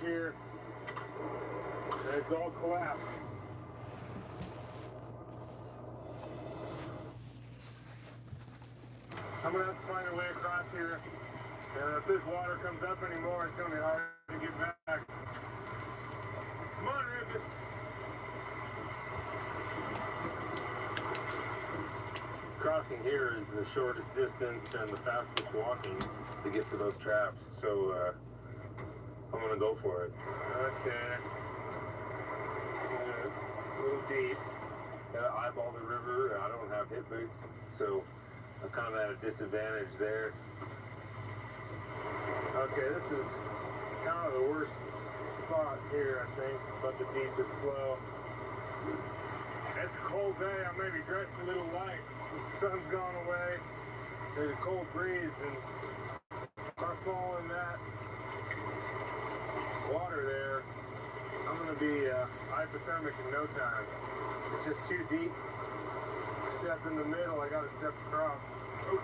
here, and it's all collapsed. I'm gonna have to find a way across here, and if this water comes up anymore, it's gonna be hard to get back. Come on, Rufus. Crossing here is the shortest distance and the fastest walking to get to those traps, so I'm gonna go for it. Okay. A little deep. Gotta eyeball the river. I don't have hip boots, so I'm kind of at a disadvantage there. Okay, this is kind of the worst spot here, I think, but the deepest flow. It's a cold day. I may be dressed a little light. The sun's gone away. There's a cold breeze, and if I fall in that water there, I'm going to be hypothermic in no time. It's just too deep. Step in the middle, I got to step across. Oh.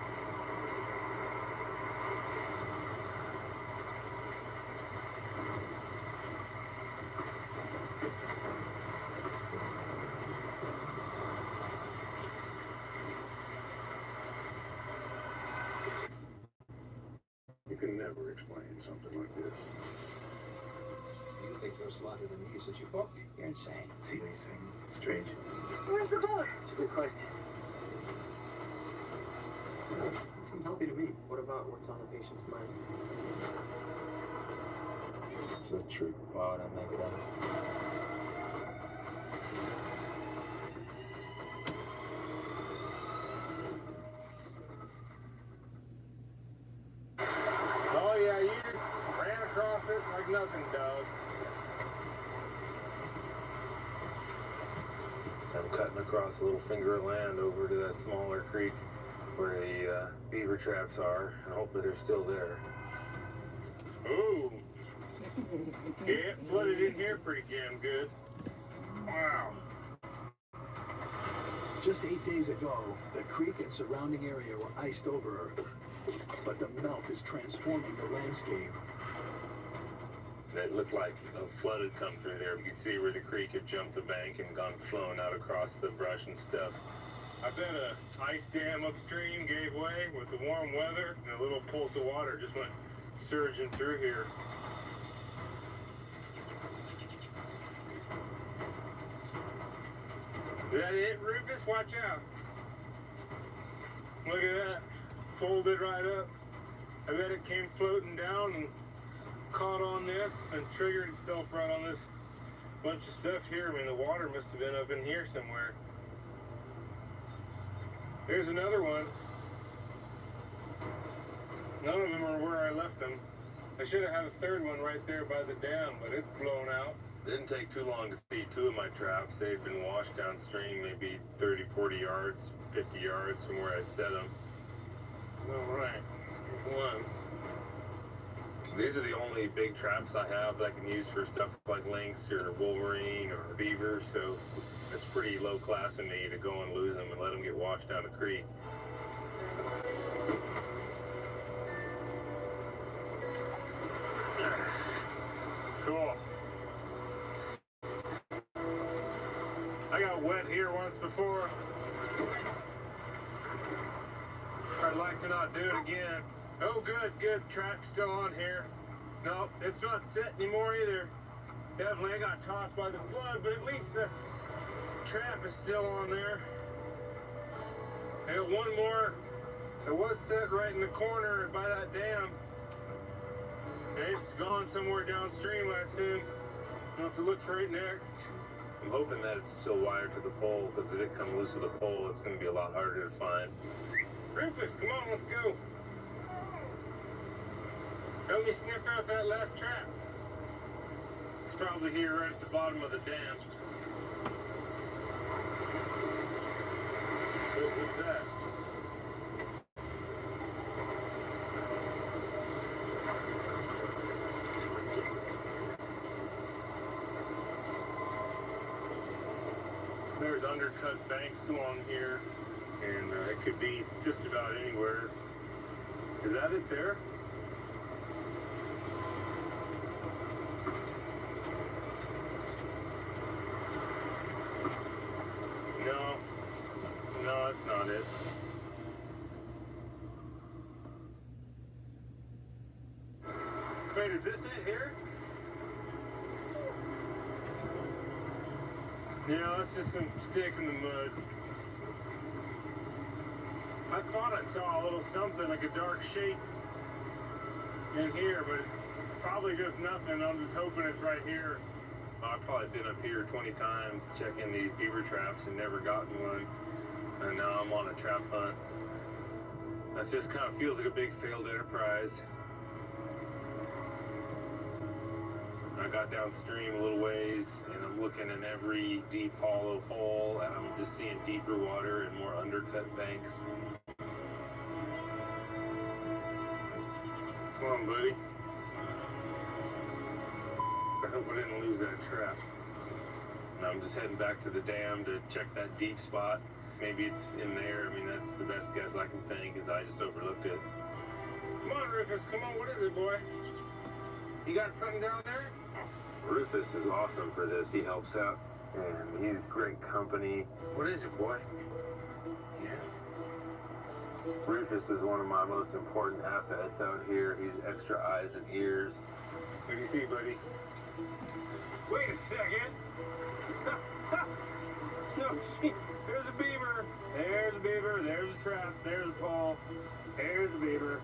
You can never explain something like this. You think you're smarter than me since you caught me? You're insane. See anything strange? Where's the boat? It's a good question. Seems healthy to me. What about what's on the patient's mind? Is that true? Why would I make it up? Oh yeah, you just ran across it like nothing, dog. I'm cutting across a little finger of land over to that smaller creek where the beaver traps are, and hopefully they're still there. Ooh! Yeah, it flooded in here pretty damn good. Wow. Just 8 days ago, the creek and surrounding area were iced over, but the melt is transforming the landscape. It looked like a flood had come through there. We could see where the creek had jumped the bank and gone flown out across the brush and stuff. I bet a ice dam upstream gave way with the warm weather, and a little pulse of water just went surging through here. Is that it, Rufus? Watch out. Look at that. Folded right up. I bet it came floating down and caught on this and triggered itself right on this bunch of stuff here. I mean, the water must have been up in here somewhere. Here's another one. None of them are where I left them. I should have had a third one right there by the dam, but it's blown out. Didn't take too long to see two of my traps. They had been washed downstream, maybe 30, 40 yards, 50 yards from where I'd set them. All right, here's one. These are the only big traps I have that I can use for stuff like lynx or wolverine or beaver, so it's pretty low class of me to go and lose them and let them get washed down the creek. Cool. I got wet here once before. I'd like to not do it again. Oh, good, good. Trap's still on here. No, it's not set anymore either. Definitely got tossed by the flood, but at least the trap is still on there. I got one more that was set right in the corner by that dam. It's gone somewhere downstream, I assume. I'll have to look for it next. I'm hoping that it's still wired to the pole, because if it comes loose of the pole, it's going to be a lot harder to find. Rufus, come on, let's go. Help me sniff out that last trap. It's probably here right at the bottom of the dam. What's that? There's undercut banks along here, and it could be just about anywhere. Is that it there? Yeah, that's just some stick in the mud. I thought I saw a little something like a dark shape in here, but it's probably just nothing. I'm just hoping it's right here. I've probably been up here 20 times checking these beaver traps and never gotten one. And now I'm on a trap hunt. That just kind of feels like a big failed enterprise. I got downstream a little ways and I'm looking in every deep hollow hole and I'm just seeing deeper water and more undercut banks. Come on, buddy. I hope I didn't lose that trap. And I'm just heading back to the dam to check that deep spot. Maybe it's in there. I mean, that's the best guess I can think, is I just overlooked it. Come on, Rufus. Come on. What is it, boy? You got something down there? Rufus is awesome for this. He helps out, and he's great company. What is it, boy? Yeah. Rufus is one of my most important assets out here. He's extra eyes and ears. What do you see, buddy? Wait a second. No, see, there's a beaver. There's a beaver. There's a trap. There's a pole. There's a beaver.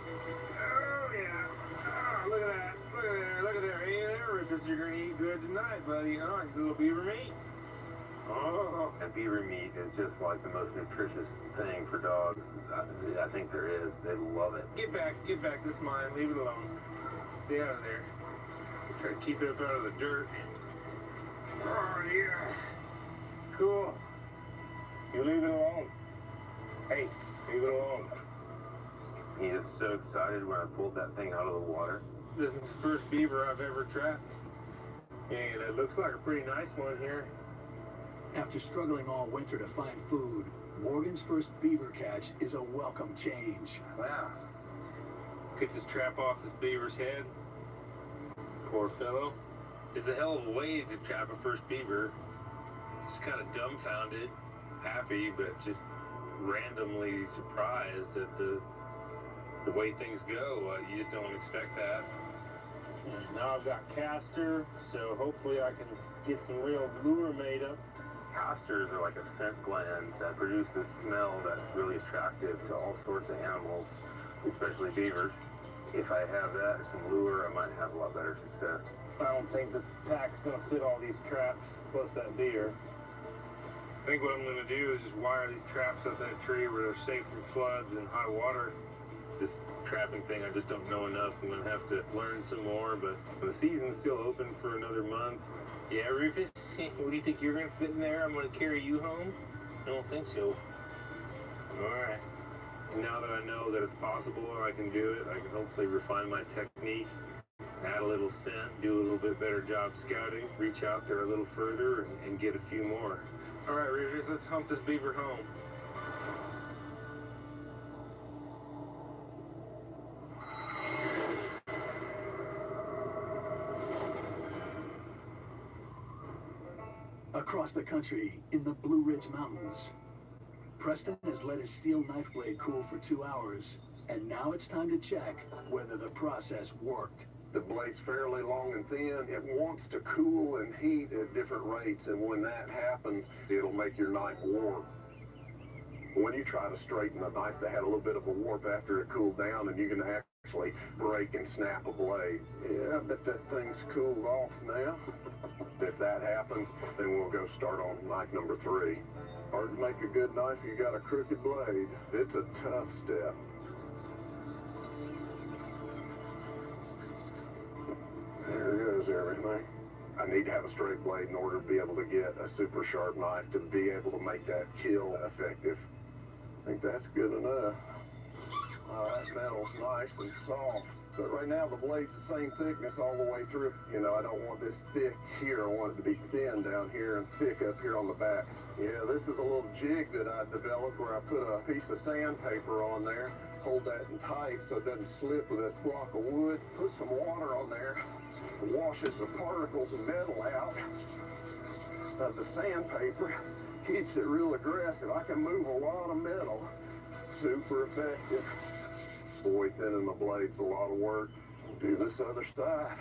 Oh, yeah. Oh, look at that. Look at there. Look at there. Hey there, Rufus. You're going to eat good tonight, buddy. Oh, a little beaver meat. Oh. And beaver meat is just like the most nutritious thing for dogs. I think there is. They love it. Get back. Get back. This is mine. Leave it alone. Stay out of there. Try to keep it up out of the dirt. Oh, yeah. Cool. You leave it alone. Hey, leave it alone. He is so excited when I pulled that thing out of the water. This is the first beaver I've ever trapped. And it looks like a pretty nice one here. After struggling all winter to find food, Morgan's first beaver catch is a welcome change. Wow. Could this trap off this beaver's head? Poor fellow. It's a hell of a way to trap a first beaver. Just kind of dumbfounded, happy, but just randomly surprised at the way things go. You just don't expect that. And now I've got castor, so hopefully I can get some real lure made up. Castors are like a scent gland that produce this smell that's really attractive to all sorts of animals, especially beavers. If I have that, some lure, I might have a lot better success. I don't think this pack's gonna fit all these traps, plus that beaver. I think what I'm gonna do is just wire these traps up that tree where they're safe from floods and high water. This trapping thing, I just don't know enough. I'm gonna have to learn some more, but the season's still open for another month. Yeah, Rufus, what do you think, you're gonna fit in there? I'm gonna carry you home? I don't think so. All right. Now that I know that it's possible or I can do it, I can hopefully refine my technique, add a little scent, do a little bit better job scouting, reach out there a little further, and get a few more. All right, Rufus, let's hump this beaver home. Across the country, in the Blue Ridge Mountains, Preston has let his steel knife blade cool for 2 hours, and now it's time to check whether the process worked. The blade's fairly long and thin. It wants to cool and heat at different rates, and when that happens, it'll make your knife warm. When you try to straighten a knife that had a little bit of a warp after it cooled down, and you can actually break and snap a blade. Yeah, I bet that thing's cooled off now. If that happens, then we'll go start on knife number 3. Hard to make a good knife if you got a crooked blade. It's a tough step. There goes everything. I need to have a straight blade in order to be able to get a super sharp knife to be able to make that kill effective. I think that's good enough. That metal's nice and soft. But right now the blade's the same thickness all the way through. You know, I don't want this thick here. I want it to be thin down here and thick up here on the back. Yeah, this is a little jig that I developed where I put a piece of sandpaper on there, hold that in tight so it doesn't slip with this block of wood. Put some water on there, washes the particles of metal out of the sandpaper, keeps it real aggressive. I can move a lot of metal. Super effective. Boy, thinning the blade's a lot of work. Do this other side.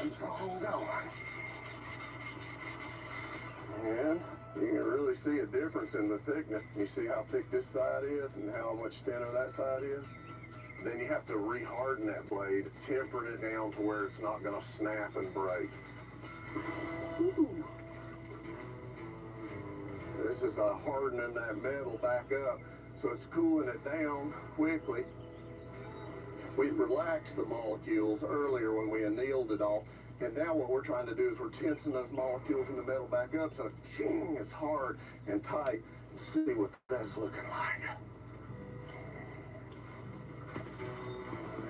Keep on going. And you can really see a difference in the thickness. You see how thick this side is and how much thinner that side is? Then you have to re-harden that blade, temper it down to where it's not going to snap and break. Ooh. This is hardening that metal back up, so it's cooling it down quickly. We relaxed the molecules earlier when we annealed it off, and now what we're trying to do is we're tensing those molecules in the metal back up so it's hard and tight. Let's see what that's looking like.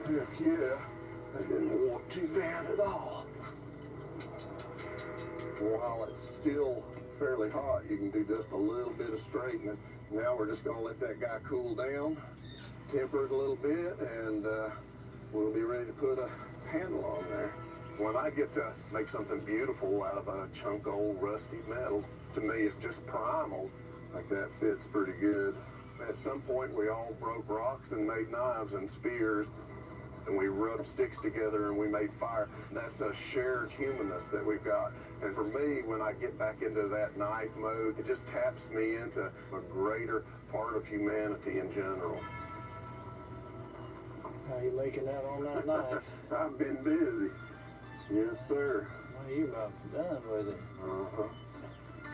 Heck yeah, that didn't warp too bad at all. While it's still fairly hot, you can do just a little bit of straightening. Now we're just going to let that guy cool down, temper it a little bit, and we'll be ready to put a handle on there. When I get to make something beautiful out of a chunk of old rusty metal, to me it's just primal. Like that fits pretty good. At some point we all broke rocks and made knives and spears, and we rubbed sticks together and we made fire. That's a shared humanness that we've got. And for me, when I get back into that knife mode, it just taps me into a greater part of humanity in general. How you making that on that knife? I've been busy. Yes, sir. Well, you about done with it. Uh-huh.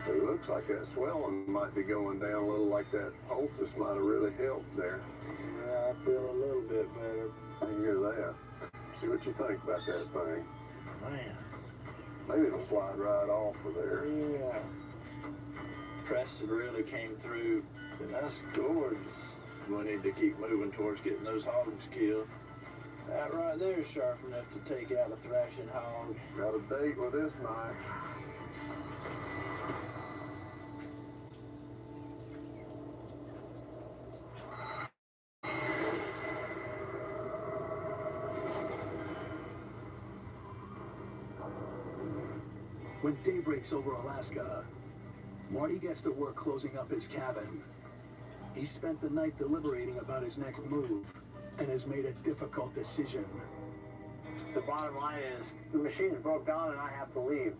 It looks like that swelling might be going down a little, like that poultice might have really helped there. Yeah, I feel a little bit better. I hear that. See what you think about that thing. Man. Maybe it'll slide right off of there. Yeah. Preston really came through, and that's gorgeous. We need to keep moving towards getting those hogs killed. That right there is sharp enough to take out a thrashing hog. Got a date with this knife. When day breaks over Alaska, Marty gets to work closing up his cabin. He spent the night deliberating about his next move and has made a difficult decision. The bottom line is the machine's broke down and I have to leave.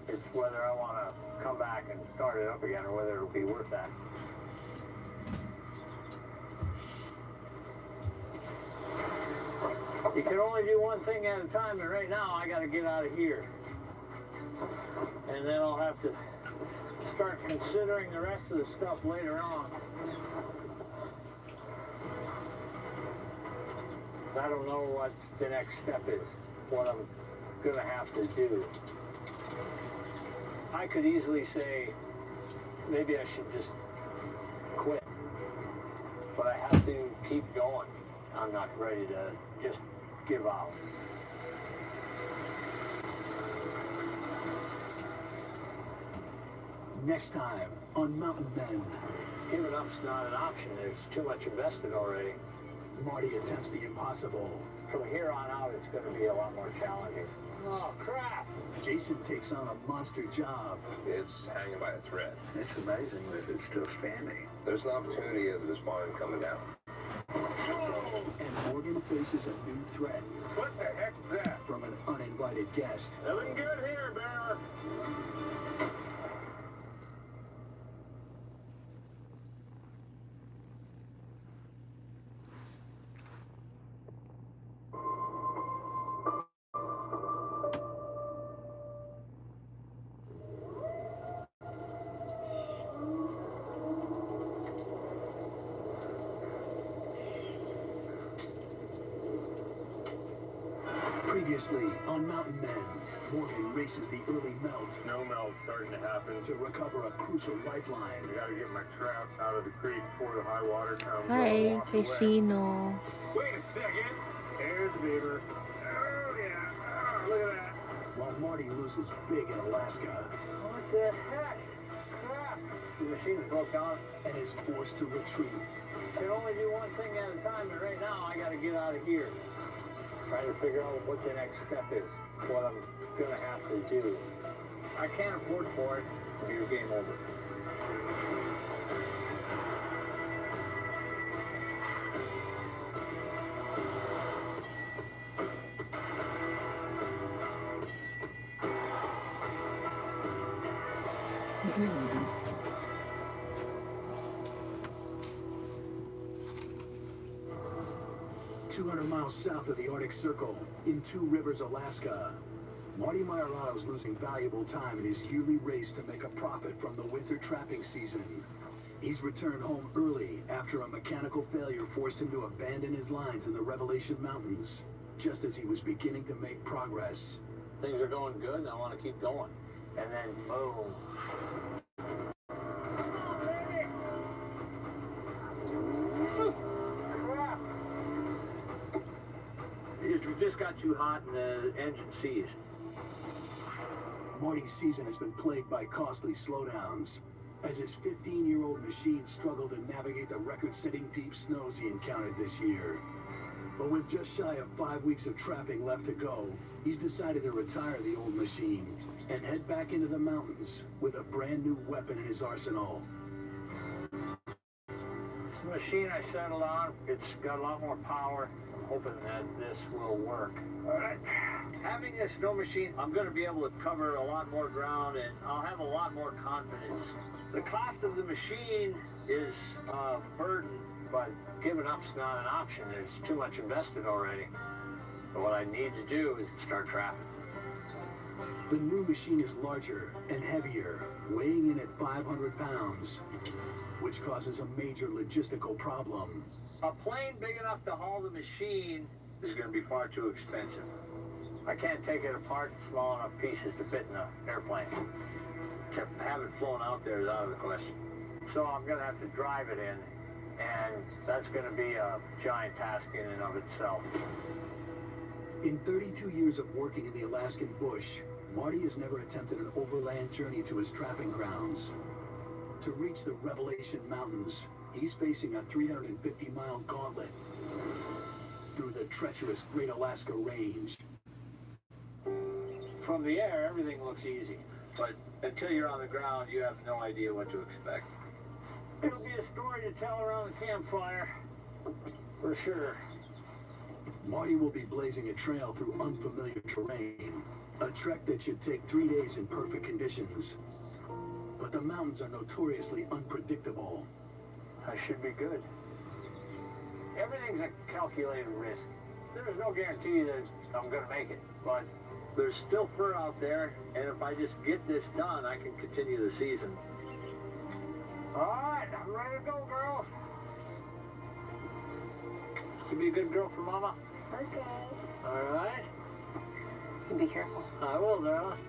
It's whether I want to come back and start it up again or whether it'll be worth that. You can only do one thing at a time, and right now I got to get out of here. And then I'll have to start considering the rest of the stuff later on. I don't know what the next step is, what I'm going to have to do. I could easily say, maybe I should just quit. But I have to keep going. I'm not ready to just give out. Next time on Mountain Men. Giving up's not an option. There's too much invested already. Marty attempts the impossible. From here on out, it's going to be a lot more challenging. Oh, crap! Jason takes on a monster job. It's hanging by a thread. It's amazing that it's still standing. There's an opportunity of this barn coming down. And Morgan faces a new threat What the heck's that? from an uninvited guest. Feeling good here, Bear. Previously on Mountain Men, Morgan races the early melt Snow melt's starting to happen. to recover a crucial lifeline. I gotta get my traps out of the creek before the high water comes. Hi, Wash away. vecino. Wait a second. There's the beaver. Oh, yeah. Oh, look at that. While Marty loses big in Alaska What the heck? Crap! The machine's broke down. and is forced to retreat. Can only do one thing at a time, and right now I got to get out of here. Trying to figure out what the next step is, what I'm gonna have to do. I can't afford for it to be a game over. "200 miles south of the Arctic Circle, in Two Rivers, Alaska, Marty Majorato's losing valuable time in his yearly race to make a profit from the winter trapping season. He's returned home early after a mechanical failure forced him to abandon his lines in the Revelation Mountains, just as he was beginning to make progress. Things are going good, and I want to keep going. And then, boom. Crap! It just got too hot and the engine seized. Marty's season has been plagued by costly slowdowns, as his 15-year-old machine struggled to navigate the record-setting deep snows he encountered this year. But with just shy of 5 weeks of trapping left to go, he's decided to retire the old machine and head back into the mountains with a brand new weapon in his arsenal. This machine I settled on, it's got a lot more power. I'm hoping that this will work. All right. Having this snow machine, I'm going to be able to cover a lot more ground, and I'll have a lot more confidence. The cost of the machine is a burden, but giving up's not an option. There's too much invested already. But what I need to do is start trapping. The new machine is larger and heavier, weighing in at 500 pounds, which causes a major logistical problem. A plane big enough to haul the machine is going to be far too expensive. I can't take it apart in small enough pieces to fit in an airplane. To have it flown out there is out of the question. So I'm going to have to drive it in, and that's going to be a giant task in and of itself. In 32 years of working in the Alaskan bush, Marty has never attempted an overland journey to his trapping grounds. To reach the Revelation Mountains, he's facing a 350-mile gauntlet through the treacherous Great Alaska Range. From the air, everything looks easy, but until you're on the ground, you have no idea what to expect. It'll be a story to tell around the campfire, for sure. Marty will be blazing a trail through unfamiliar terrain, a trek that should take 3 days in perfect conditions. But the mountains are notoriously unpredictable. I should be good. Everything's a calculated risk. There's no guarantee that I'm going to make it, but there's still fur out there, and if I just get this done, I can continue the season. All right, I'm ready to go, girls. You be a good girl for Mama? Okay. All right. You be careful. I will, darling.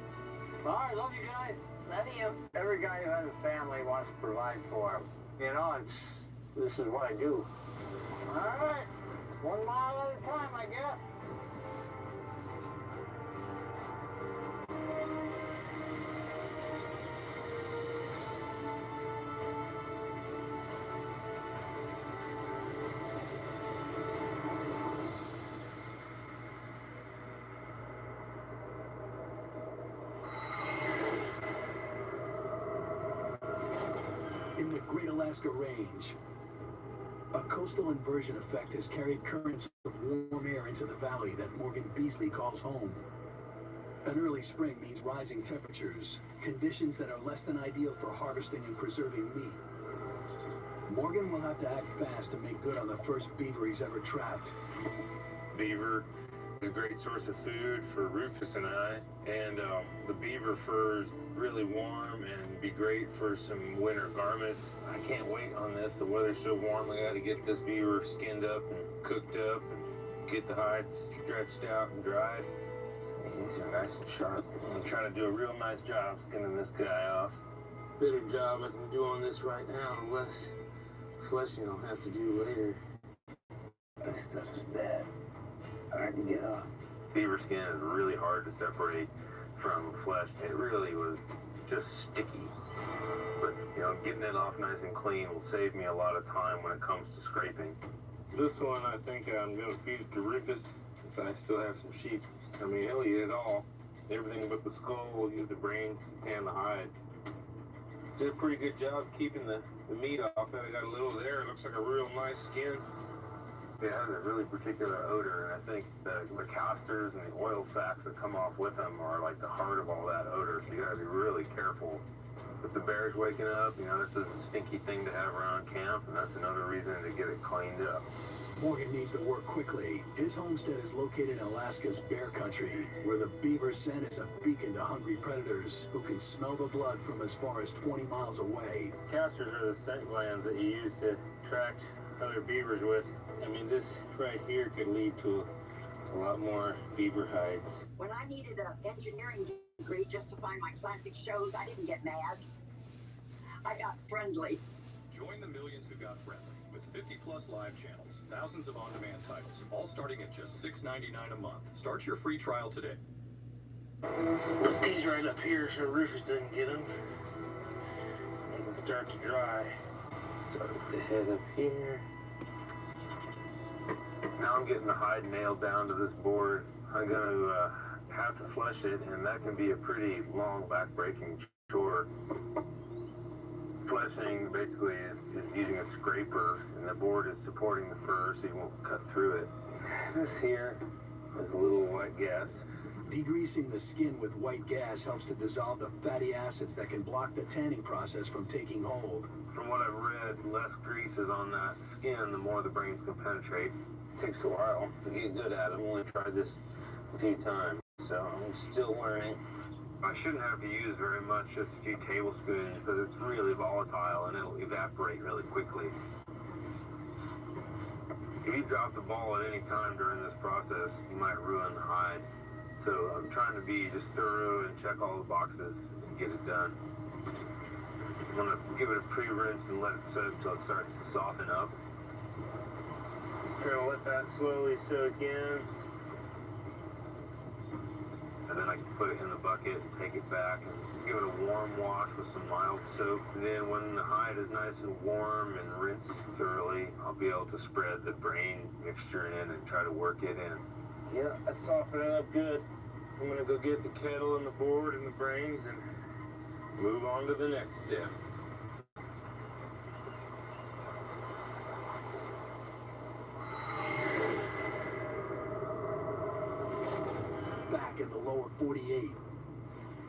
All right, love you guys. Love you. Every guy who has a family wants to provide for him. You know, this is what I do. All right, 1 mile at a time, I guess. In the Great Alaska Range, a coastal inversion effect has carried currents of warm air into the valley that Morgan Beasley calls home. An early spring means rising temperatures, conditions that are less than ideal for harvesting and preserving meat. Morgan will have to act fast to make good on the first beaver he's ever trapped. Beaver is a great source of food for Rufus and I, and the beaver fur is really warm and be great for some winter garments. I can't wait on this. The weather's so warm, I gotta get this beaver skinned up and cooked up and get the hides stretched out and dried. These are nice and sharp. I'm trying to do a real nice job skinning this guy off. Better job I can do on this right now, the less fleshing I'll have to do later. This stuff is bad. Hard to get off. Beaver skin is really hard to separate from flesh. It really was just sticky. But, you know, getting it off nice and clean will save me a lot of time when it comes to scraping. This one, I think I'm going to feed it to Rufus, since I still have some sheep. I mean, he'll eat it all. Everything but the skull. We'll use the brains and the hide. Did a pretty good job keeping the meat off it. I got a little there. It looks like a real nice skin. It has a really particular odor, and I think the casters and the oil sacs that come off with them are like the heart of all that odor, so you gotta be really careful with the bears waking up, you know, this is a stinky thing to have around camp, and that's another reason to get it cleaned up. Morgan needs to work quickly. His homestead is located in Alaska's bear country, where the beaver scent is a beacon to hungry predators who can smell the blood from as far as 20 miles away. Casters are the scent glands that you use to attract other beavers with. I mean, this right here could lead to a lot more beaver hides. When I needed an engineering degree just to find my classic shows, I didn't get mad. I got friendly. Join the millions who got friendly with 50+ live channels, thousands of on-demand titles, all starting at just $6.99 a month. Start your free trial today. Put these right up here so Rufus doesn't get them. They can start to dry. Start with the head up here. Now I'm getting the hide nailed down to this board. I'm going to have to flush it, and that can be a pretty long back-breaking chore. Fleshing basically is using a scraper, and the board is supporting the fur so you won't cut through it. This here is a little white gas. Degreasing the skin with white gas helps to dissolve the fatty acids that can block the tanning process from taking hold. From what I've read, less grease is on that skin, the more the brains can penetrate. It takes a while to get good at it. I've only tried this a few times, so I'm still learning. I shouldn't have to use very much, just a few tablespoons, because it's really volatile and it'll evaporate really quickly. If you drop the ball at any time during this process, you might ruin the hide. So I'm trying to be just thorough and check all the boxes and get it done. I'm going to give it a pre-rinse and let it soak until it starts to soften up. Try to let that slowly soak in. And then I can put it in the bucket and take it back and give it a warm wash with some mild soap. And then when the hide is nice and warm and rinsed thoroughly, I'll be able to spread the brain mixture in and try to work it in. Yeah, that's softening up good. I'm gonna go get the kettle and the board and the brains and move on to the next step. Back in the lower 48,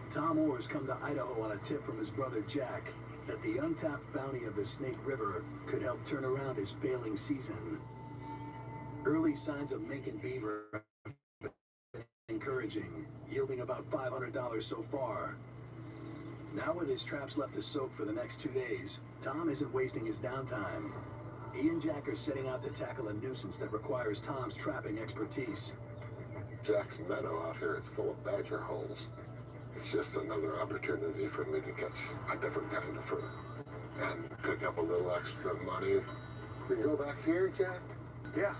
Tom Orr's come to Idaho on a tip from his brother Jack that the untapped bounty of the Snake River could help turn around his failing season. Early signs of mink and beaver have been encouraging, yielding about $500 so far. Now with his traps left to soak for the next 2 days, Tom isn't wasting his downtime. He and Jack are setting out to tackle a nuisance that requires Tom's trapping expertise. Jack's meadow out here is full of badger holes. It's just another opportunity for me to catch a different kind of fruit and pick up a little extra money. We can go back here, Jack? Yeah.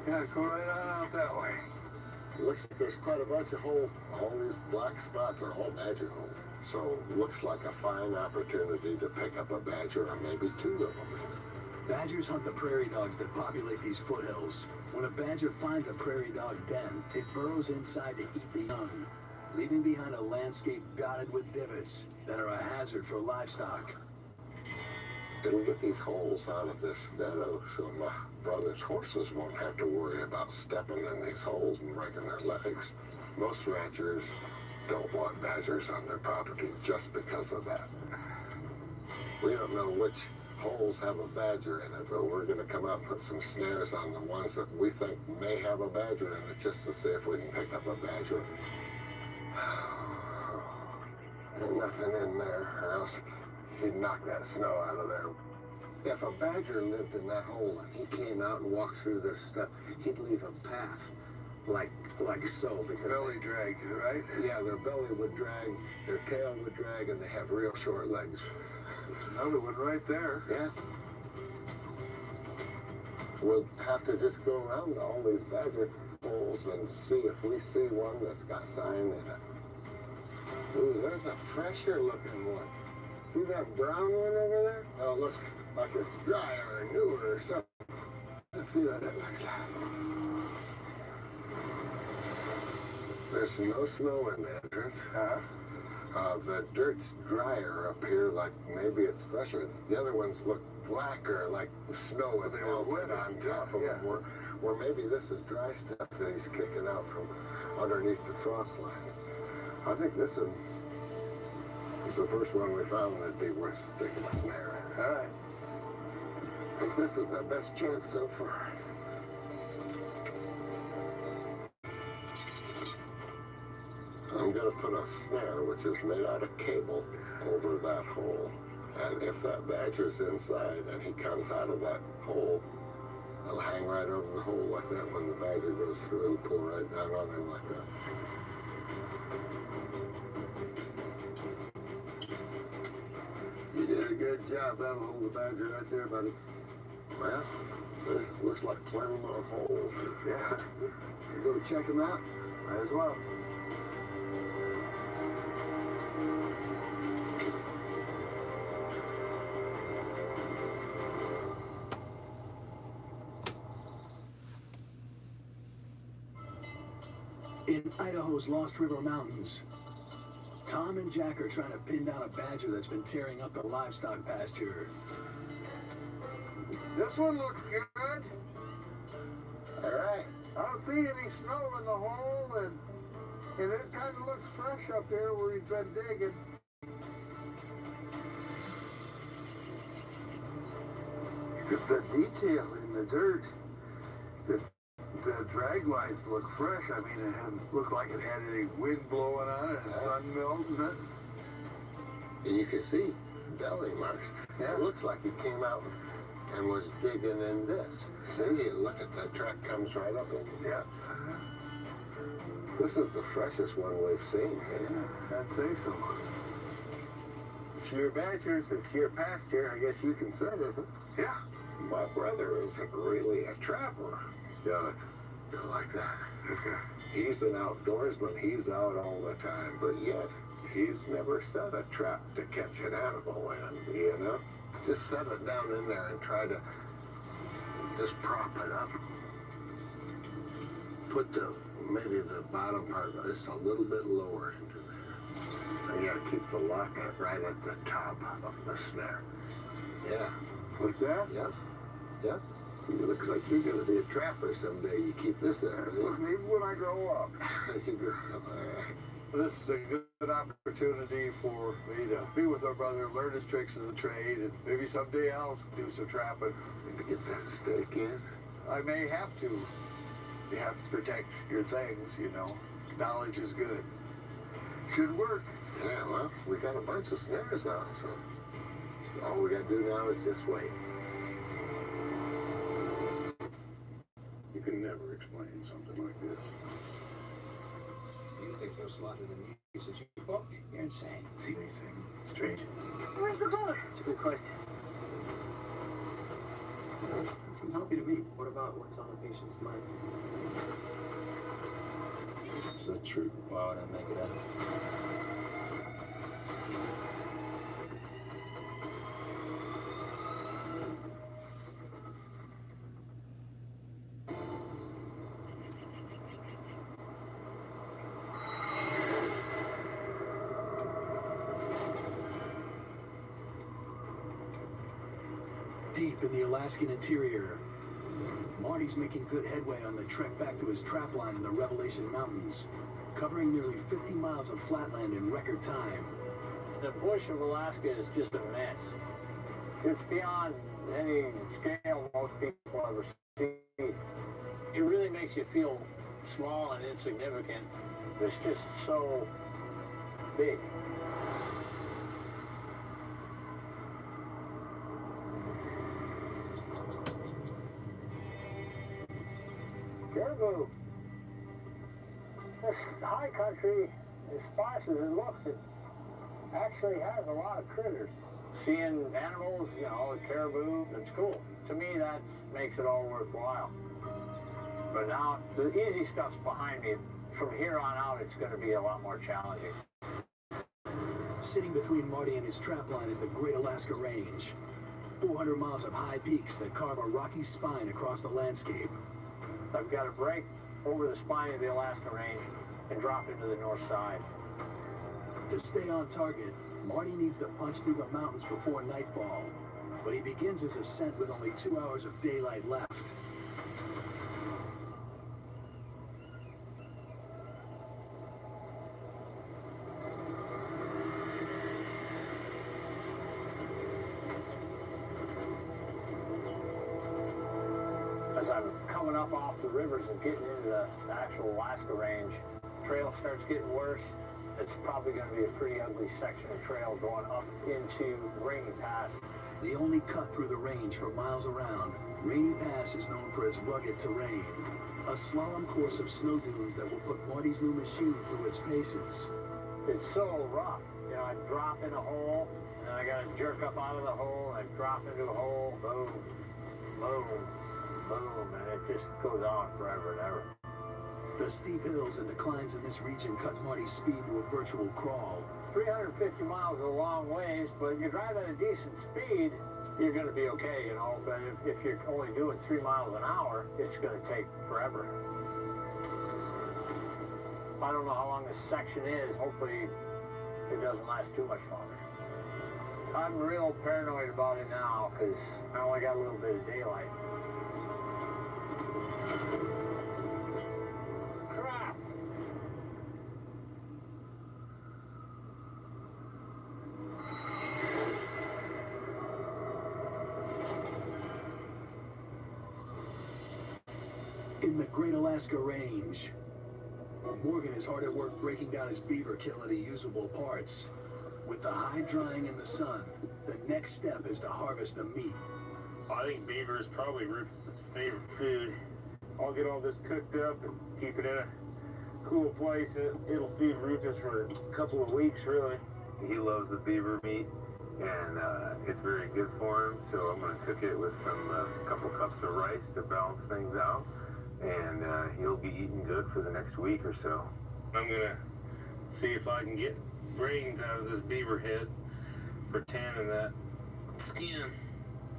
Yeah, go right on out that way. It looks like there's quite a bunch of holes. All these black spots are all badger holes. So it looks like a fine opportunity to pick up a badger, or maybe 2 of them even. Badgers hunt the prairie dogs that populate these foothills. When a badger finds a prairie dog den, it burrows inside to eat the young, leaving behind a landscape dotted with divots that are a hazard for livestock. It'll get these holes out of this meadow so my brother's horses won't have to worry about stepping in these holes and breaking their legs. Most ranchers don't want badgers on their property just because of that. We don't know which holes have a badger in it, but we're going to come out and put some snares on the ones that we think may have a badger in it just to see if we can pick up a badger. There's nothing in there, or else he'd knock that snow out of there. If a badger lived in that hole and he came out and walked through this stuff, he'd leave a path like so, because belly drag, right? Yeah, their belly would drag, their tail would drag, and they have real short legs. There's another one right there. Yeah. We'll have to just go around all these badger holes and see if we see one that's got sign in it. Ooh, there's a fresher looking one. See that brown one over there? Oh, it looks like it's drier or newer or something. Let's see what it looks like. There's no snow in the entrance. The dirt's drier up here, like maybe it's fresher. The other ones look blacker, like the snow and they were wet on top of them. Or maybe this is dry stuff that he's kicking out from underneath the frost line. I think this is It's the first one we found that'd be worth sticking a snare in. All right. I think this is our best chance so far. I'm going to put a snare, which is made out of cable, over that hole. And if that badger's inside and he comes out of that hole, I'll hang right over the hole like that. When the badger goes through, it'll pull right down on him like that. You did a good job. That'll hold the badger right there, buddy. Well, there looks like plenty more holes. Yeah. You go check them out? Might as well. In Idaho's Lost River Mountains, Tom and Jack are trying to pin down a badger that's been tearing up the livestock pasture. This one looks good. All right. I don't see any snow in the hole, and it kind of looks fresh up here where he's been digging. The detail in the dirt, the drag lines look fresh. I mean, it hadn't looked like it had any wind blowing on it and sun melting it. And you can see belly marks. Yeah. It looks like he came out and was digging in this. See, look at that track comes right up in. Yeah. This is the freshest one we've seen. Yeah, I'd say so. If your badgers, it's your pasture, I guess you can set it. Yeah. My brother isn't really a trapper. Yeah, like that. He's an outdoorsman. He's out all the time, but yet he's never set a trap to catch an animal in, you know? Just set it down in there and try to just prop it up. Put maybe the bottom part just a little bit lower into there. And you gotta keep the locket right at the top of the snare. Yeah. Like that? Yeah. Yeah. It looks like you're going to be a trapper someday. You keep this there. Maybe when I grow up. You grow up, all right. This is a good opportunity for me to be with our brother, learn his tricks of the trade, and maybe someday I'll do some trapping. Maybe get that stake in. I may have to. You have to protect your things, you know. Knowledge is good. Should work. Yeah, well, we got a bunch of snares out, so all we got to do now is just wait. You can never explain something like this. You think they're smarter than me since you bought me? You're insane. See anything strange? Where's the boat? It's a good question. Seems happy to me. What about what's on the patient's mind? Is that true? Why would I make it up? Deep in the Alaskan interior, Marty's making good headway on the trek back to his trap line in the Revelation Mountains, covering nearly 50 miles of flatland in record time. The bush of Alaska is just a mess. It's beyond any scale most people ever see. It really makes you feel small and insignificant. It's just so big. Caribou. This high country, as sparse as it looks, it actually has a lot of critters. Seeing animals, you know, caribou, it's cool. To me, that makes it all worthwhile. But now, the easy stuff's behind me. From here on out, it's going to be a lot more challenging. Sitting between Marty and his trap line is the Great Alaska Range. 400 miles of high peaks that carve a rocky spine across the landscape. I've got to break over the spine of the Alaska Range and drop into the north side. To stay on target, Marty needs to punch through the mountains before nightfall, but he begins his ascent with only 2 hours of daylight left. I'm coming up off the rivers and getting into the actual Alaska range, trail starts getting worse. It's probably going to be a pretty ugly section of trail going up into Rainy Pass. The only cut through the range for miles around, Rainy Pass is known for its rugged terrain. A slalom course of snow dunes that will put Marty's new machine through its paces. It's so rough. You know, I drop in a hole, and I got to jerk up out of the hole, and I drop into a hole, boom, boom, boom, and it just goes on forever and ever. The steep hills and declines in this region cut Marty's speed to a virtual crawl. 350 miles is a long ways, but if you drive at a decent speed, you're going to be okay, you know. But if you're only doing 3 miles an hour, it's going to take forever. I don't know how long this section is. Hopefully, it doesn't last too much longer. I'm real paranoid about it now because I only got a little bit of daylight. Crap! In the Great Alaska Range, Morgan is hard at work breaking down his beaver kill into usable parts. With the hide drying in the sun, the next step is to harvest the meat. I think beaver is probably Rufus's favorite food. I'll get all this cooked up and keep it in a cool place. It'll feed Rufus for a couple of weeks, really. He loves the beaver meat, and it's very good for him. So I'm going to cook it with a couple cups of rice to balance things out. And he'll be eating good for the next week or so. I'm gonna see if I can get brains out of this beaver head for tanning that skin.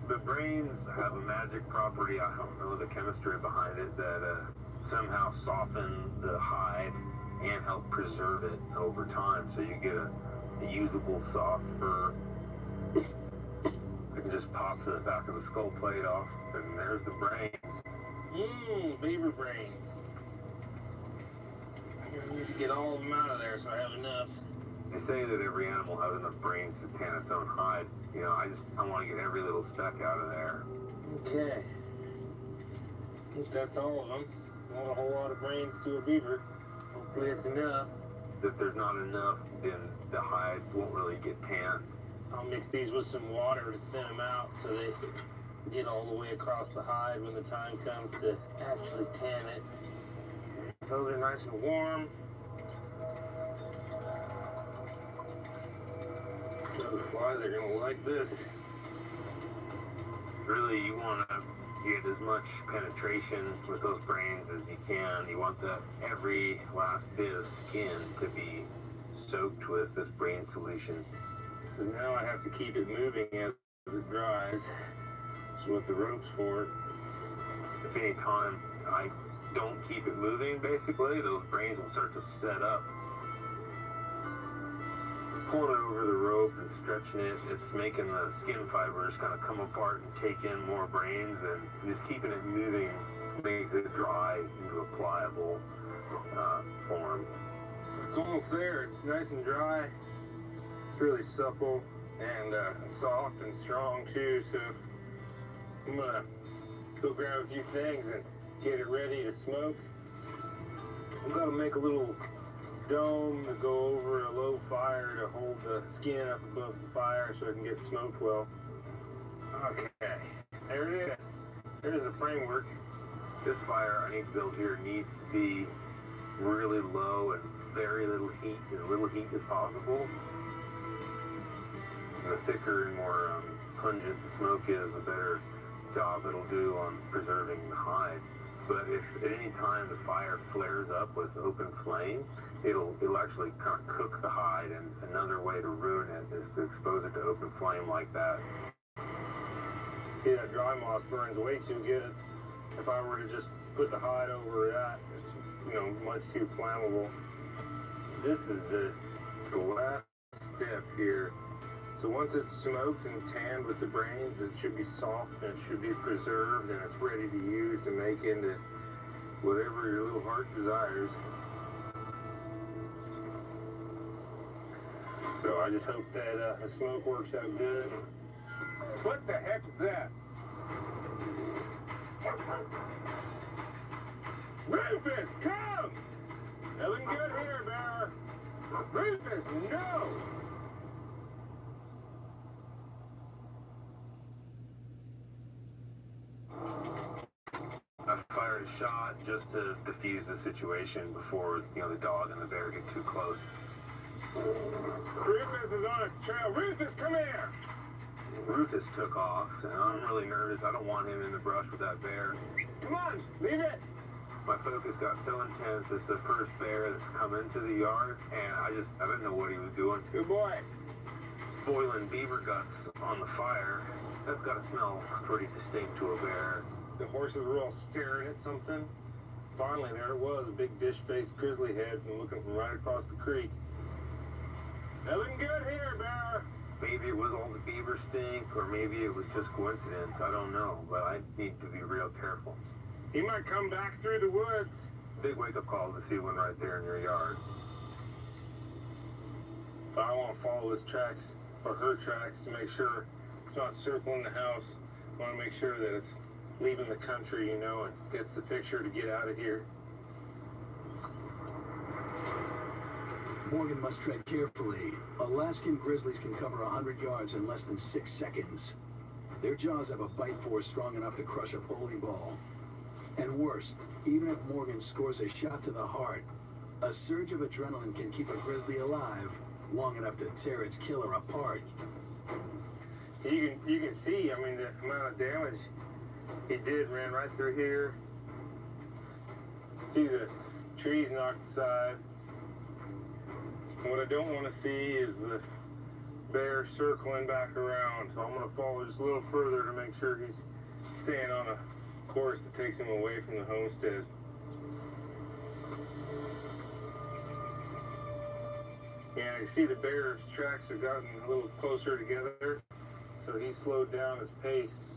The brains have a magic property, I don't know the chemistry behind it, that somehow soften the hide and help preserve it over time, so you get a usable soft fur. I can just pop to the back of the skull plate off, and there's the brains. Beaver brains. I need to get all of them out of there so I have enough. They say that every animal has enough brains to tan its own hide. You know, I want to get every little speck out of there. Okay. I think that's all of them. Not a whole lot of brains to a beaver. Hopefully it's enough. If there's not enough, then the hide won't really get tanned. I'll mix these with some water to thin them out so they get all the way across the hide when the time comes to actually tan it. Those are nice and warm. Those flies are gonna like this. Really, you want to get as much penetration with those brains as you can. You want every last bit of skin to be soaked with this brain solution. So now I have to keep it moving as it dries. That's what the rope's for. If any time I don't keep it moving, basically, those brains will start to set up. Pulling it over the rope and stretching it, it's making the skin fibers kind of come apart and take in more brains, and just keeping it moving makes it dry into a pliable form. It's almost there. It's nice and dry. It's really supple and soft and strong too, so I'm gonna go grab a few things and get it ready to smoke. I'm gonna make a little dome to go over a low fire to hold the skin up above the fire so it can get smoked well. Okay, there it is. There's the framework. This fire I need to build here needs to be really low and very little heat, as little heat as possible. And the thicker and more pungent the smoke is, the better job it'll do on preserving the hide. But if at any time the fire flares up with open flame, it'll actually kind of cook the hide, and another way to ruin it is to expose it to open flame like that. See, that dry moss burns way too good. If I were to just put the hide over that, it's, you know, much too flammable. This is the last step here. So once it's smoked and tanned with the brains, it should be soft and it should be preserved, and it's ready to use to make into whatever your little heart desires. So I just hope that the smoke works out good. What the heck is that? Rufus, come! Nothing good here, Bear. Rufus, no! I fired a shot just to defuse the situation before, the dog and the bear get too close. Rufus is on its trail. Rufus, come here! Rufus took off, and I'm really nervous. I don't want him in the brush with that bear. Come on, leave it! My focus got so intense. It's the first bear that's come into the yard, and I didn't know what he was doing. Good boy. Boiling beaver guts on the fire. That's got to smell pretty distinct to a bear. The horses were all staring at something. Finally, there it was, a big dish-faced grizzly head and looking from right across the creek. Nothing good here, Bear. Maybe it was all the beaver stink, or maybe it was just coincidence. I don't know, but I need to be real careful. He might come back through the woods. Big wake-up call to see one right there in your yard. I want to follow his tracks, or her tracks, to make sure it's not circling the house. I want to make sure that it's leaving the country, and gets the picture to get out of here. Morgan must tread carefully. Alaskan grizzlies can cover 100 yards in less than 6 seconds. Their jaws have a bite force strong enough to crush a bowling ball. And worse, even if Morgan scores a shot to the heart, a surge of adrenaline can keep a grizzly alive long enough to tear its killer apart. You can see, the amount of damage he did. Ran right through here. See the trees knocked aside. And what I don't want to see is the bear circling back around. So I'm going to follow just a little further to make sure he's staying on a course that takes him away from the homestead. And you see the bear's tracks have gotten a little closer together, so he slowed down his pace,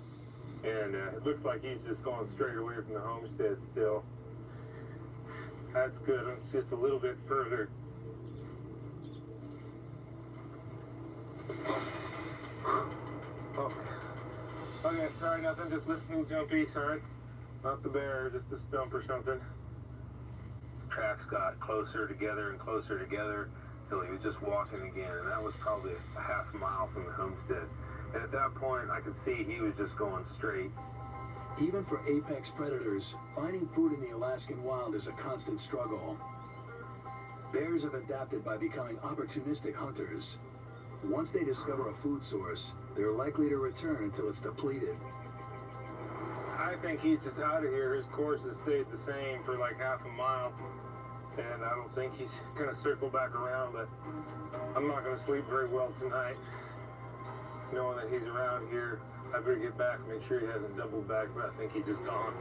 and it looks like he's just going straight away from the homestead still. That's good. It's just a little bit further. Oh. Okay, sorry, nothing. Just lifting jumpy. Sorry. Not the bear, just a stump or something. His tracks got closer together and closer together till he was just walking again, and that was probably a half mile from the homestead. And at that point, I could see he was just going straight. Even for apex predators, finding food in the Alaskan wild is a constant struggle. Bears have adapted by becoming opportunistic hunters. Once they discover a food source, they're likely to return until it's depleted. I think he's just out of here. His course has stayed the same for like half a mile, and I don't think he's going to circle back around, but I'm not going to sleep very well tonight, knowing that he's around here. I better get back and make sure he hasn't doubled back, but I think he's just gone.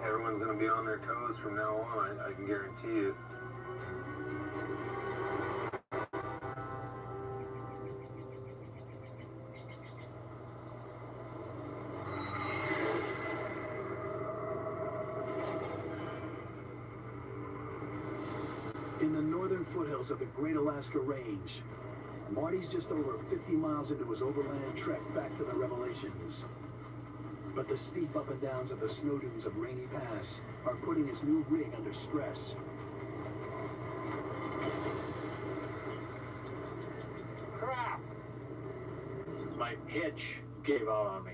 Everyone's going to be on their toes from now on, I can guarantee you. In the northern foothills of the Great Alaska Range, Marty's just over 50 miles into his overland trek back to the Revelations. But the steep up and downs of the snow dunes of Rainy Pass are putting his new rig under stress. Crap! My hitch gave out on me.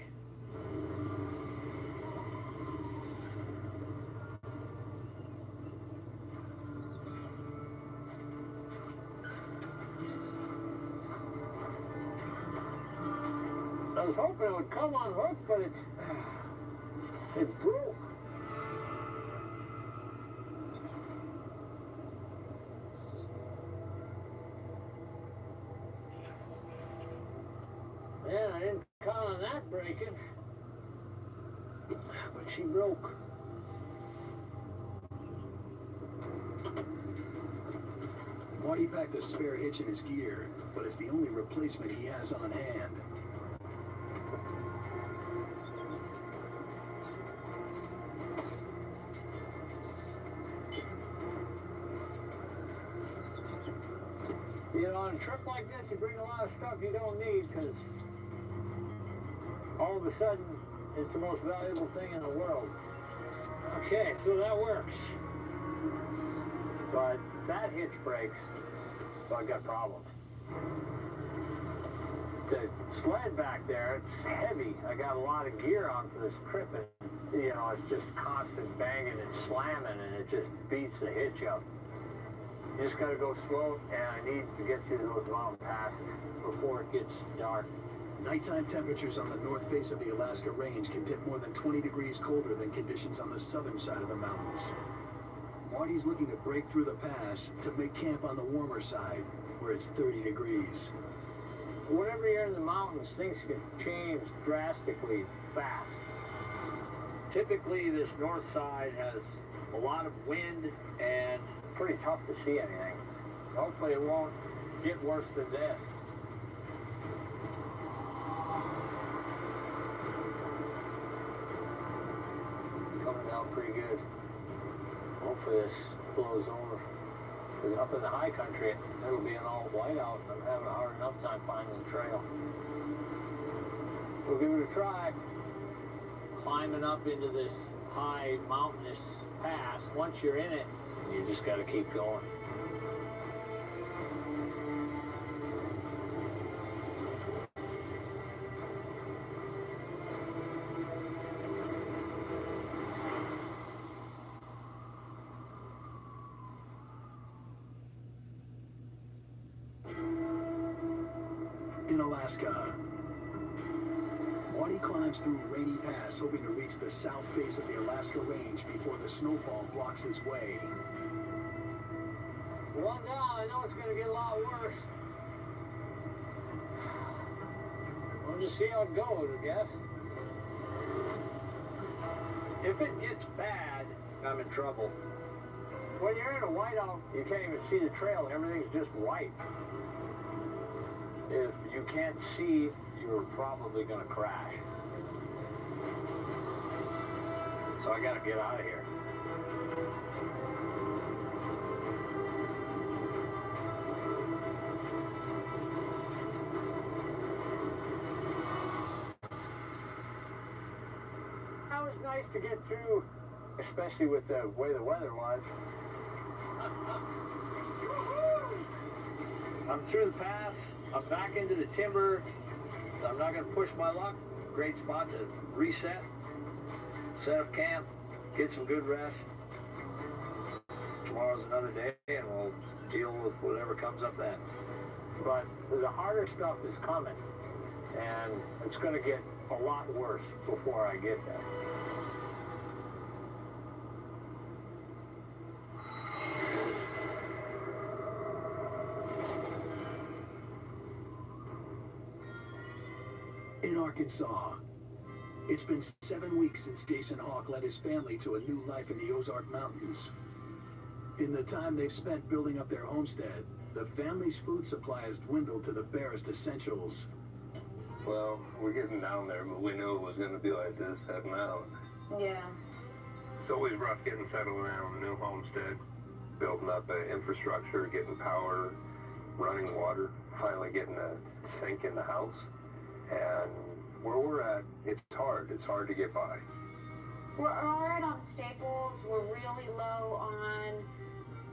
I was hoping it would come unhooked, but it broke. Man, I didn't count on that breaking, but she broke. Marty packed a spare hitch in his gear, but it's the only replacement he has on hand. You know, on a trip like this, you bring a lot of stuff you don't need, because all of a sudden, It's the most valuable thing in the world. Okay, so that works. But that hitch breaks, so I got problems. The sled back there, it's heavy. I got a lot of gear on for this trip, and you know, it's just constant banging and slamming, and it just beats the hitch up. You just gotta go slow, and I need to get through those mountain passes before it gets dark. Nighttime temperatures on the north face of the Alaska Range can dip more than 20 degrees colder than conditions on the southern side of the mountains. Marty's looking to break through the pass to make camp on the warmer side, where it's 30 degrees. Whenever you're in the mountains, things can change drastically fast. Typically, this north side has a lot of wind and pretty tough to see anything. Hopefully it won't get worse than this. Coming down pretty good. Hopefully this blows over. Because up in the high country, it'll be an all whiteout, and I'm having a hard enough time finding the trail. We'll give it a try. Climbing up into this high mountainous pass, once you're in it, you just got to keep going. In Alaska, Marty climbs through Rainy Pass, hoping to reach the south face of the Alaska Range before the snowfall blocks his way. One down, I know it's going to get a lot worse. We'll just see how it goes, I guess. If it gets bad, I'm in trouble. When you're in a whiteout, you can't even see the trail. Everything's just white. If you can't see, you're probably going to crash. So I got to get out of here. That was nice to get through, especially with the way the weather was. I'm through the pass. I'm back into the timber. I'm not going to push my luck. Great spot to reset, set up camp, get some good rest. Tomorrow's another day, and we'll deal with whatever comes up then. But the harder stuff is coming, and it's going to get a lot worse before I get there. In Arkansas, it's been 7 weeks since Jason Hawk led his family to a new life in the Ozark Mountains. In the time they've spent building up their homestead, the family's food supply has dwindled to the barest essentials. Well, we're getting down there, but we knew it was going to be like this heading out. Yeah. It's always rough getting settled around a new homestead, building up infrastructure, getting power, running water, finally getting a sink in the house. And where we're at, it's hard. It's hard to get by. We're all right on staples. We're really low on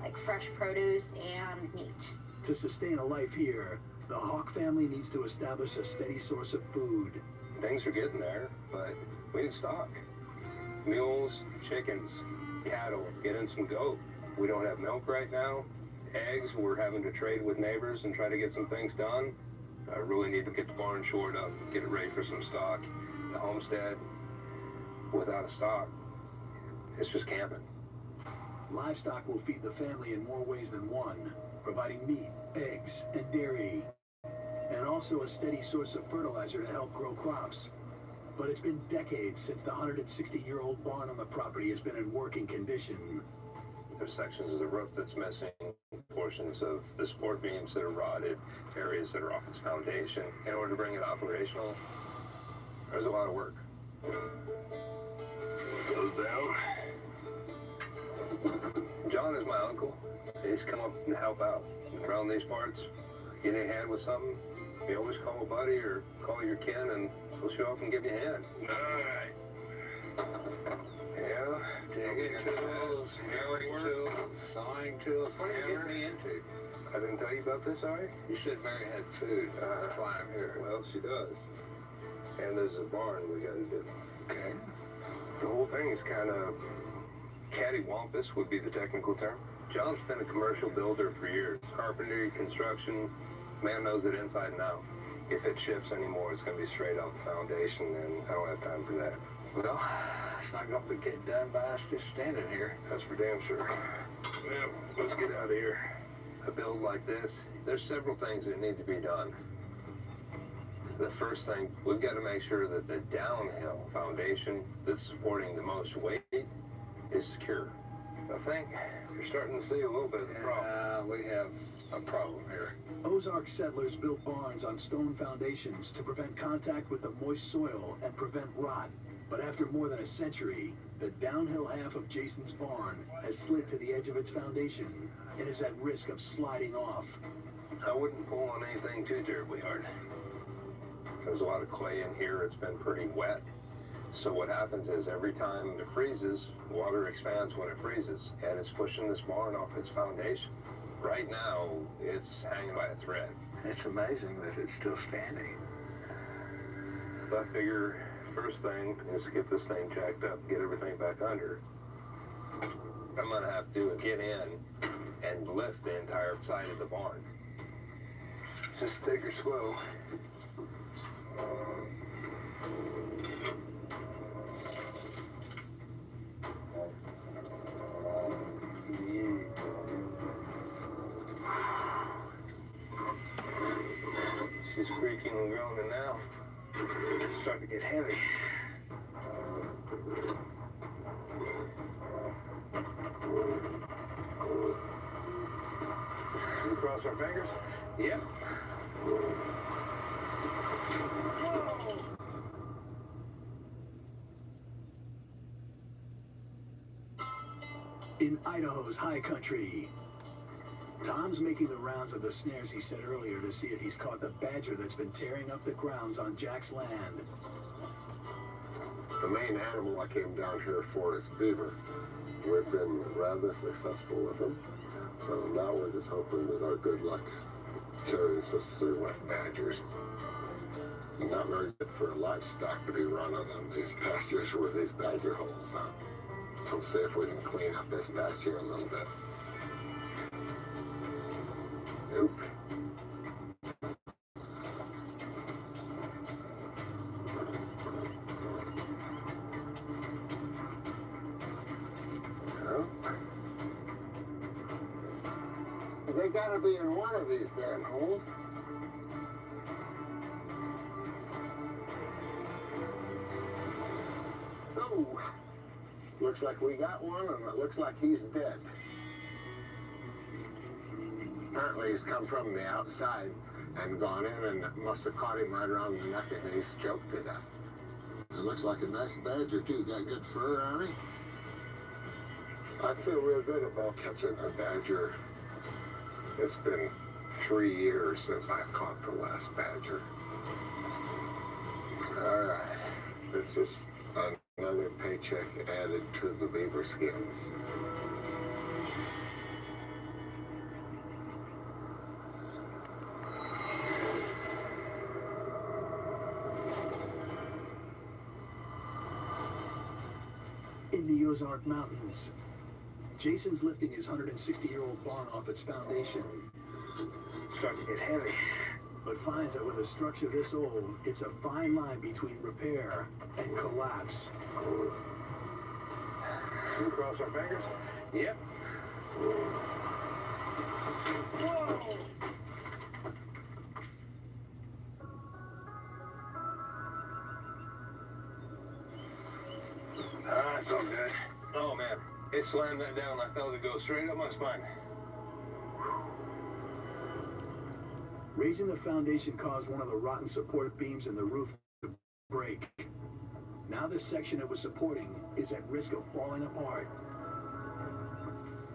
like fresh produce and meat. To sustain a life here, the Hawk family needs to establish a steady source of food. Things are getting there, but we need stock. Mules, chickens, cattle, get in some goat. We don't have milk right now. Eggs, we're having to trade with neighbors and try to get some things done. I really need to get the barn shored up, get it ready for some stock. The homestead, without a stock, it's just camping. Livestock will feed the family in more ways than one, providing meat, eggs, and dairy, and also a steady source of fertilizer to help grow crops. But it's been decades since the 160-year-old barn on the property has been in working condition. There's sections of the roof that's missing, portions of the support beams that are rotted, areas that are off its foundation. In order to bring it operational, there's a lot of work. Goes down. John is my uncle. He's come up and help out. Around these parts, you need a hand with something, you always call a buddy or call your kin and will show up and give you a hand. Alright. Yeah. Digging tools, hammering tools, sawing tools. What are you getting me into? I didn't tell you about this, already? You said Mary had food. That's why I'm here. Well, she does. And there's a barn we gotta do. Okay. The whole thing is kind of cattywampus would be the technical term. John's been a commercial builder for years. Carpentry, construction, man knows it inside and out. If it shifts anymore, it's going to be straight off the foundation, and I don't have time for that. Well, it's not going to get done by us just standing here. That's for damn sure. Well, let's get out of here. A build like this, there's several things that need to be done. The first thing, we've got to make sure that the downhill foundation that's supporting the most weight is secure. I think you're starting to see a little bit of the problem. We have a problem here. Ozark settlers built barns on stone foundations to prevent contact with the moist soil and prevent rot. But after more than a century, the downhill half of Jason's barn has slid to the edge of its foundation and is at risk of sliding off. I wouldn't pull on anything too terribly hard. There's a lot of clay in here. It's been pretty wet. So what happens is every time it freezes, water expands when it freezes, and it's pushing this barn off its foundation. Right now, it's hanging by a thread. It's amazing that it's still standing. I figure first thing is to get this thing jacked up, get everything back under. I'm gonna have to get in and lift the entire side of the barn. Just take her slow. She's creaking and groaning now. It's starting to get heavy. Can we cross our fingers? Yep. In Idaho's high country, Tom's making the rounds of the snares he said earlier to see if he's caught the badger that's been tearing up the grounds on Jack's land. The main animal I came down here for is beaver. We've been rather successful with them, so now we're just hoping that our good luck carries us through with badgers. Not very good for livestock to be running in these pastures where these badger holes are. So let's see if we can clean up this pasture a little bit. Nope. No. They gotta be in one of these damn holes. Oh, looks like we got one, and it looks like he's dead. Apparently he's come from the outside and gone in and must have caught him right around the neck and he's choked to death. It looks like a nice badger too. Got good fur on him. I feel real good about catching a badger. It's been 3 years since I caught the last badger. All right, it's just another paycheck added to the beaver skins. In the Ozark Mountains, Jason's lifting his 160-year-old barn off its foundation. It's starting to get heavy. But finds that with a structure this old, it's a fine line between repair and collapse. Can we cross our fingers? Yep. Whoa! It's all good. Oh, man. It slammed that down. I felt it go straight up my spine. Raising the foundation caused one of the rotten support beams in the roof to break. Now this section it was supporting is at risk of falling apart.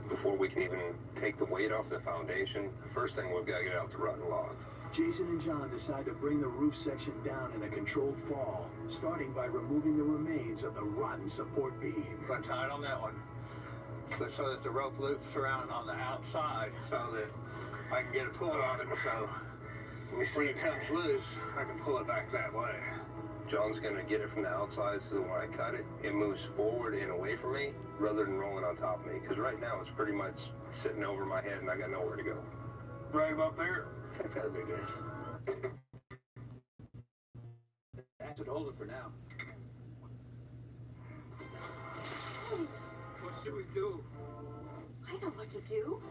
Before we can even take the weight off the foundation, the first thing we've got to get out the rotten log. Jason and John decide to bring the roof section down in a controlled fall, starting by removing the remains of the rotten support beam. I'm tight on that one, but so that the rope loops around on the outside so that I can get a pull on it, so when it comes loose, I can pull it back that way. John's gonna get it from the outside so that when I cut it, it moves forward and away from me rather than rolling on top of me. Because right now it's pretty much sitting over my head and I got nowhere to go. Right up there? I think that'll be good. That should hold it for now. What should we do? I know what to do.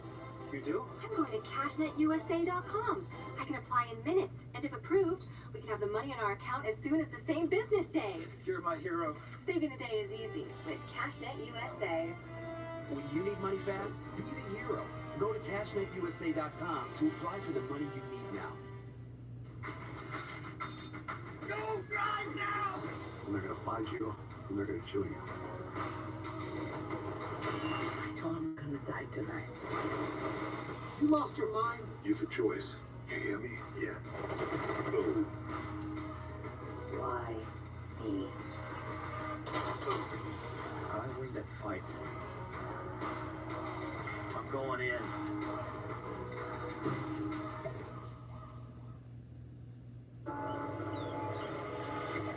You do? I'm going to cashnetusa.com. I can apply in minutes, and if approved, we can have the money on our account as soon as the same business day. You're my hero. Saving the day is easy with CashNet USA. When you need money fast, be the hero. Go to cashnetusa.com to apply for the money you need now. Go drive now! And they're gonna find you, and they're gonna kill you. I told him I'm gonna die tonight. You lost your mind? You have a choice. You hear me? Yeah. Boom. Why me? I win that fight. I'm going in.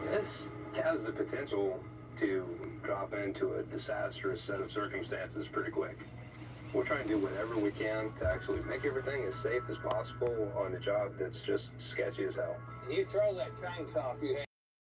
This has the potential to drop into a disastrous set of circumstances pretty quick. We're trying to do whatever we can to actually make everything as safe as possible on a job that's just sketchy as hell. You throw that tank top you